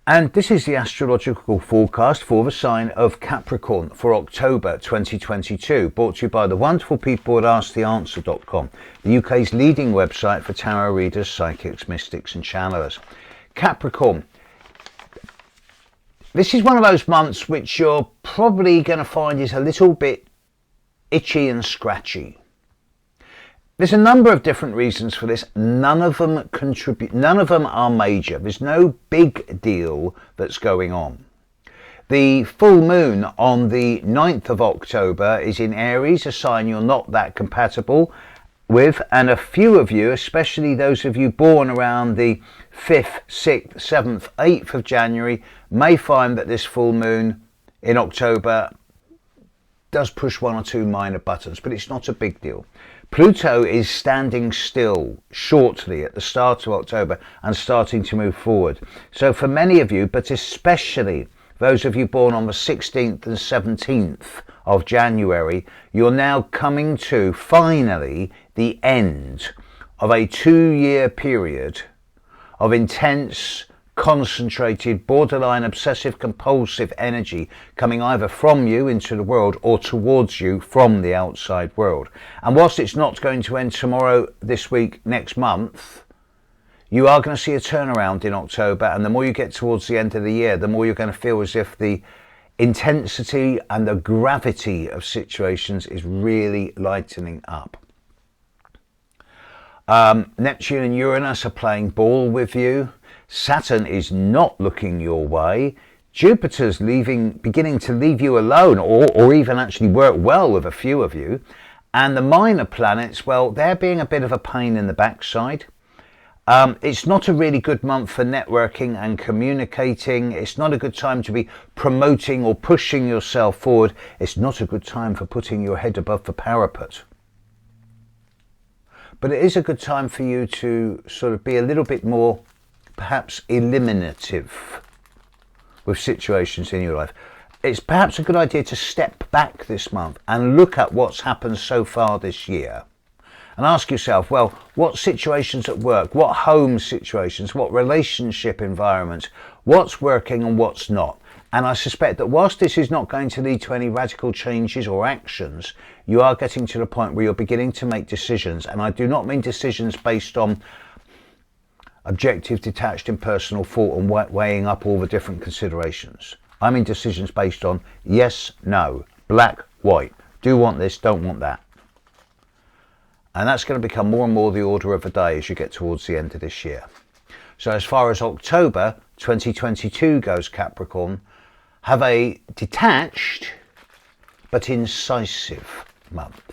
And this is the astrological forecast for the sign of Capricorn for October 2022, brought to you by the wonderful people at AskTheAnswer.com, the UK's leading website for tarot readers, psychics, mystics and channelers. Capricorn, this is one of those months which you're probably going to find is a little bit itchy and scratchy. There's a number of different reasons for this. None of them contribute. None of them are major. There's no big deal that's going on. The full moon on the 9th of October is in Aries, a sign you're not that compatible with, and a few of you, especially those of you born around the 5th, 6th, 7th, 8th of January, may find that this full moon in October does push one or two minor buttons, but it's not a big deal. Pluto is standing still shortly at the start of October and starting to move forward. So for many of you, but especially those of you born on the 16th and 17th of January, you're now coming to finally the end of a 2-year period of intense, concentrated, borderline obsessive compulsive energy coming either from you into the world or towards you from the outside world. And whilst it's not going to end tomorrow, this week, next month, you are going to see a turnaround in October, and the more you get towards the end of the year, the more you're going to feel as if the intensity and the gravity of situations is really lightening up. Neptune and Uranus are playing ball with you. Saturn is not looking your way. Jupiter's beginning to leave you alone, or even actually work well with a few of you. And the minor planets, well, they're being a bit of a pain in the backside. It's not a really good month for networking and communicating. It's not a good time to be promoting or pushing yourself forward. It's not a good time for putting your head above the parapet. But it is a good time for you to sort of be a little bit more perhaps eliminative with situations in your life. It's perhaps a good idea to step back this month and look at what's happened so far this year and ask yourself, well, what situations at work, what home situations, what relationship environments, what's working and what's not. And I suspect that whilst this is not going to lead to any radical changes or actions, you are getting to the point where you're beginning to make decisions. And I do not mean decisions based on objective, detached, impersonal thought and weighing up all the different considerations. I mean decisions based on yes, no, black, white, do want this, don't want that. And that's going to become more and more the order of the day as you get towards the end of this year. So as far as October 2022 goes, Capricorn, have a detached but incisive month.